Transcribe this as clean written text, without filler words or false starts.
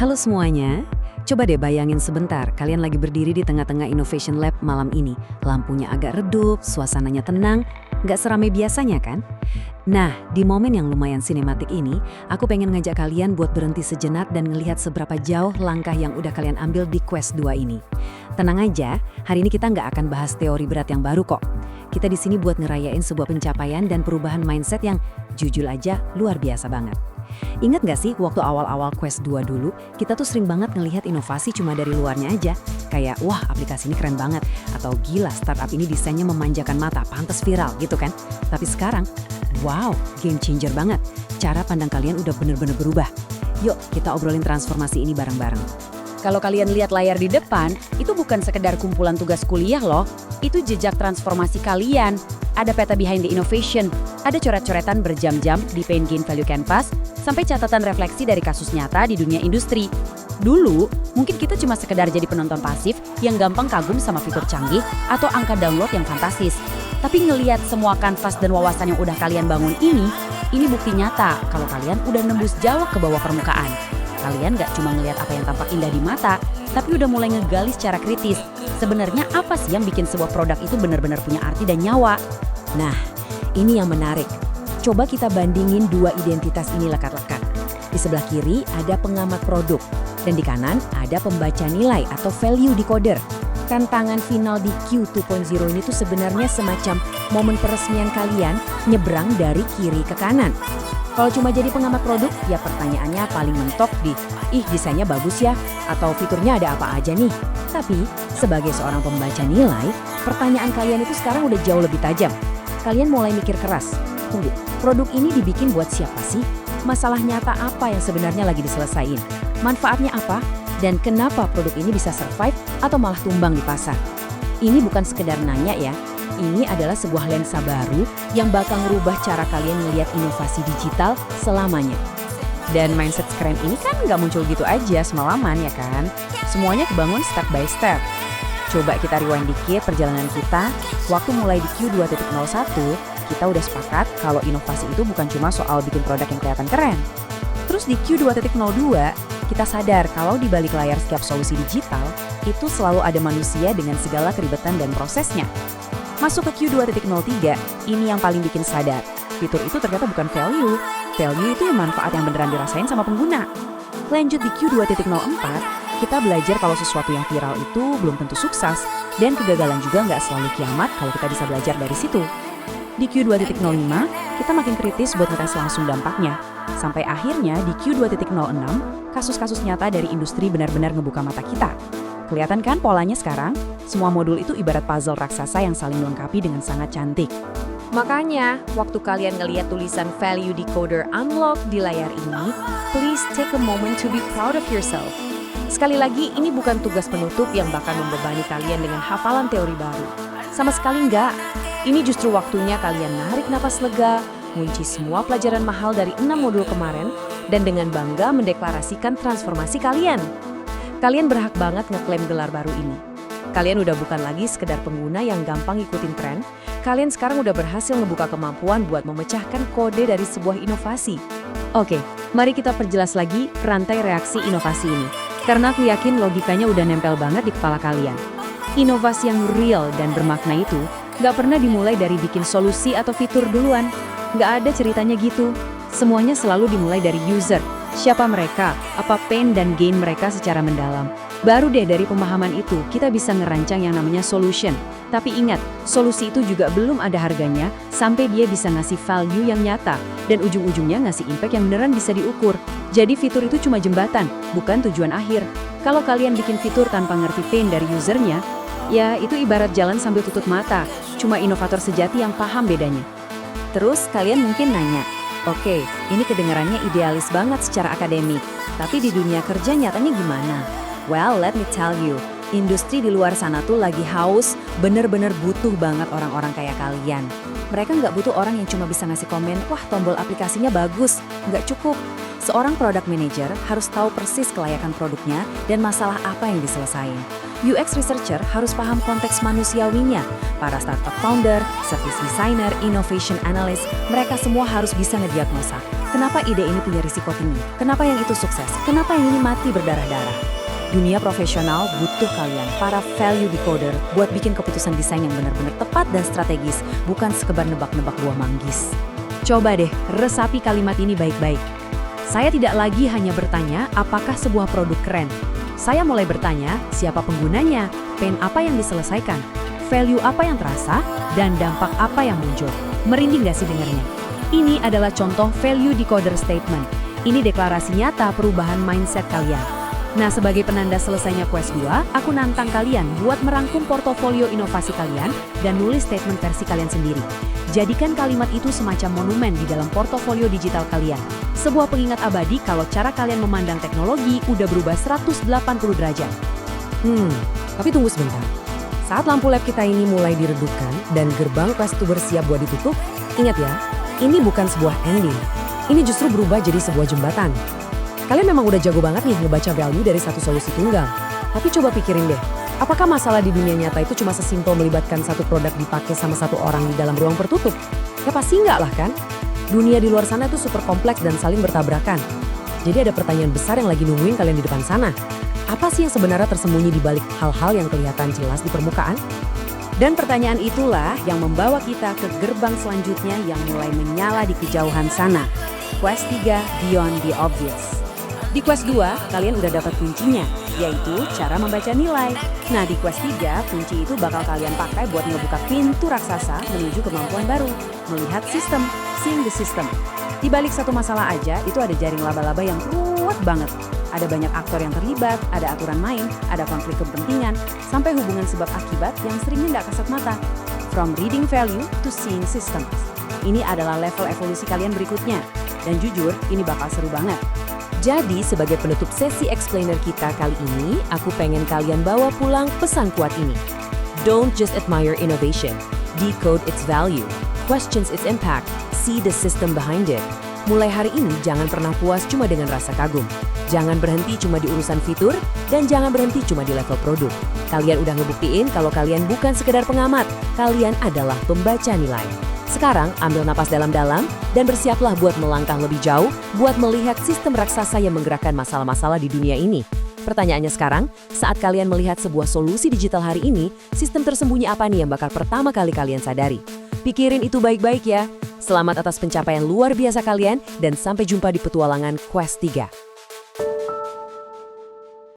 Halo semuanya, coba deh bayangin sebentar, kalian lagi berdiri di tengah-tengah Innovation Lab malam ini. Lampunya agak redup, suasananya tenang, nggak seramai biasanya kan? Nah, di momen yang lumayan sinematik ini, aku pengen ngajak kalian buat berhenti sejenak dan ngelihat seberapa jauh langkah yang udah kalian ambil di Quest 2 ini. Tenang aja, hari ini kita nggak akan bahas teori berat yang baru kok. Kita di sini buat ngerayain sebuah pencapaian dan perubahan mindset yang jujur aja luar biasa banget. Ingat gak sih waktu awal-awal Quest 2 dulu, kita tuh sering banget ngelihat inovasi cuma dari luarnya aja. Kayak, wah aplikasi ini keren banget, atau gila startup ini desainnya memanjakan mata, pantes viral gitu kan. Tapi sekarang, wow, game changer banget. Cara pandang kalian udah bener-bener berubah. Yuk kita obrolin transformasi ini bareng-bareng. Kalau kalian lihat layar di depan, itu bukan sekedar kumpulan tugas kuliah loh. Itu jejak transformasi kalian. Ada peta behind the innovation, ada coret-coretan berjam-jam di Paint Gain Value Canvas, sampai catatan refleksi dari kasus nyata di dunia industri. Dulu, mungkin kita cuma sekedar jadi penonton pasif yang gampang kagum sama fitur canggih atau angka download yang fantastis. Tapi ngelihat semua kanvas dan wawasan yang udah kalian bangun ini bukti nyata kalau kalian udah nembus jauh ke bawah permukaan. Kalian gak cuma ngelihat apa yang tampak indah di mata, tapi udah mulai ngegali secara kritis. Sebenarnya apa sih yang bikin sebuah produk itu benar-benar punya arti dan nyawa? Nah, ini yang menarik. Coba kita bandingin dua identitas ini lekat-lekat. Di sebelah kiri ada pengamat produk, dan di kanan ada pembaca nilai atau value decoder. Tantangan final di Q 2.0 ini tuh sebenarnya semacam momen peresmian kalian nyebrang dari kiri ke kanan. Kalau cuma jadi pengamat produk, ya pertanyaannya paling mentok di, desainnya bagus ya, atau fiturnya ada apa aja nih. Tapi, sebagai seorang pembaca nilai, pertanyaan kalian itu sekarang udah jauh lebih tajam. Kalian mulai mikir keras, tunggu, produk ini dibikin buat siapa sih? Masalah nyata apa yang sebenarnya lagi diselesain? Manfaatnya apa? Dan kenapa produk ini bisa survive atau malah tumbang di pasar? Ini bukan sekedar nanya ya, ini adalah sebuah lensa baru yang bakal merubah cara kalian melihat inovasi digital selamanya. Dan mindset keren ini kan nggak muncul gitu aja semalaman ya kan? Semuanya kebangun step by step. Coba kita rewind dikit perjalanan kita. Waktu mulai di Q 2.01, kita udah sepakat kalau inovasi itu bukan cuma soal bikin produk yang kelihatan keren. Terus di Q 2.02, kita sadar kalau di balik layar setiap solusi digital, itu selalu ada manusia dengan segala keribetan dan prosesnya. Masuk ke Q 2.03, ini yang paling bikin sadar. Fitur itu ternyata bukan value. Value itu manfaat yang beneran dirasain sama pengguna. Lanjut di Q 2.04, kita belajar kalau sesuatu yang viral itu belum tentu sukses, dan kegagalan juga nggak selalu kiamat kalau kita bisa belajar dari situ. Di Q 2.05, kita makin kritis buat ngetes langsung dampaknya. Sampai akhirnya di Q 2.06, kasus-kasus nyata dari industri benar-benar ngebuka mata kita. Kelihatan kan polanya sekarang? Semua modul itu ibarat puzzle raksasa yang saling melengkapi dengan sangat cantik. Makanya, waktu kalian ngelihat tulisan Value Decoder Unlock di layar ini, please take a moment to be proud of yourself. Sekali lagi, ini bukan tugas penutup yang bakal membebani kalian dengan hafalan teori baru. Sama sekali enggak. Ini justru waktunya kalian narik napas lega, ngunci semua pelajaran mahal dari 6 modul kemarin, dan dengan bangga mendeklarasikan transformasi kalian. Kalian berhak banget ngeklaim gelar baru ini. Kalian udah bukan lagi sekedar pengguna yang gampang ikutin tren, kalian sekarang udah berhasil ngebuka kemampuan buat memecahkan kode dari sebuah inovasi. Oke, mari kita perjelas lagi rantai reaksi inovasi ini. Karena aku yakin logikanya udah nempel banget di kepala kalian. Inovasi yang real dan bermakna itu nggak pernah dimulai dari bikin solusi atau fitur duluan. Nggak ada ceritanya gitu. Semuanya selalu dimulai dari user. Siapa mereka, apa pain dan gain mereka secara mendalam. Baru deh dari pemahaman itu, kita bisa ngerancang yang namanya solution. Tapi ingat, solusi itu juga belum ada harganya sampai dia bisa ngasih value yang nyata. Dan ujung-ujungnya ngasih impact yang beneran bisa diukur. Jadi fitur itu cuma jembatan, bukan tujuan akhir. Kalau kalian bikin fitur tanpa ngerti pain dari usernya, ya itu ibarat jalan sambil tutup mata. Cuma inovator sejati yang paham bedanya. Terus kalian mungkin nanya, oke, ini kedengarannya idealis banget secara akademik, tapi di dunia kerja nyatanya gimana? Well, let me tell you, Industri di luar sana tuh lagi haus, bener-bener butuh banget orang-orang kayak kalian. Mereka nggak butuh orang yang cuma bisa ngasih komen, wah tombol aplikasinya bagus. Nggak cukup. Seorang product manager harus tahu persis kelayakan produknya dan masalah apa yang diselesain. UX researcher harus paham konteks manusiawinya. Para startup founder, service designer, innovation analyst, mereka semua harus bisa ngediagnosa. Kenapa ide ini punya risiko tinggi? Kenapa yang itu sukses? Kenapa yang ini mati berdarah-darah? Dunia profesional butuh kalian, para value decoder, buat bikin keputusan desain yang benar-benar tepat dan strategis, bukan sekedar nebak-nebak buah manggis. Coba deh, resapi kalimat ini baik-baik. Saya tidak lagi hanya bertanya apakah sebuah produk keren. Saya mulai bertanya siapa penggunanya, pain apa yang diselesaikan, value apa yang terasa, dan dampak apa yang muncul. Merinding gak sih dengarnya? Ini adalah contoh value decoder statement. Ini deklarasi nyata perubahan mindset kalian. Nah, sebagai penanda selesainya Quest 2, aku nantang kalian buat merangkum portofolio inovasi kalian dan nulis statement versi kalian sendiri. Jadikan kalimat itu semacam monumen di dalam portofolio digital kalian. Sebuah pengingat abadi kalau cara kalian memandang teknologi udah berubah 180 derajat. Tapi tunggu sebentar. Saat lampu lab kita ini mulai diredupkan dan gerbang Quest 2 bersiap buat ditutup, ingat ya, ini bukan sebuah ending. Ini justru berubah jadi sebuah jembatan. Kalian memang udah jago banget nih ngebaca value dari satu solusi tunggal. Tapi coba pikirin deh, apakah masalah di dunia nyata itu cuma sesimpel melibatkan satu produk dipakai sama satu orang di dalam ruang tertutup? Ya pasti enggak lah kan? Dunia di luar sana itu super kompleks dan saling bertabrakan. Jadi ada pertanyaan besar yang lagi nungguin kalian di depan sana. Apa sih yang sebenarnya tersembunyi di balik hal-hal yang kelihatan jelas di permukaan? Dan pertanyaan itulah yang membawa kita ke gerbang selanjutnya yang mulai menyala di kejauhan sana. Quest 3 Beyond the Obvious. Di Quest 2, kalian udah dapat kuncinya, yaitu cara membaca nilai. Nah, di Quest 3, kunci itu bakal kalian pakai buat ngebuka pintu raksasa menuju kemampuan baru, melihat sistem, seeing the system. Di balik satu masalah aja, itu ada jaring laba-laba yang kuat banget. Ada banyak aktor yang terlibat, ada aturan main, ada konflik kepentingan, sampai hubungan sebab akibat yang seringnya nggak kasat mata. From reading value to seeing systems. Ini adalah level evolusi kalian berikutnya. Dan jujur, ini bakal seru banget. Jadi, sebagai penutup sesi explainer kita kali ini, aku pengen kalian bawa pulang pesan kuat ini. Don't just admire innovation, decode its value, questions its impact, see the system behind it. Mulai hari ini, jangan pernah puas cuma dengan rasa kagum. Jangan berhenti cuma di urusan fitur, dan jangan berhenti cuma di level produk. Kalian udah ngebuktiin kalau kalian bukan sekedar pengamat, kalian adalah pembaca nilai. Sekarang, ambil napas dalam-dalam dan bersiaplah buat melangkah lebih jauh, buat melihat sistem raksasa yang menggerakkan masalah-masalah di dunia ini. Pertanyaannya sekarang, saat kalian melihat sebuah solusi digital hari ini, sistem tersembunyi apa nih yang bakal pertama kali kalian sadari? Pikirin itu baik-baik ya. Selamat atas pencapaian luar biasa kalian, dan sampai jumpa di petualangan Quest 3.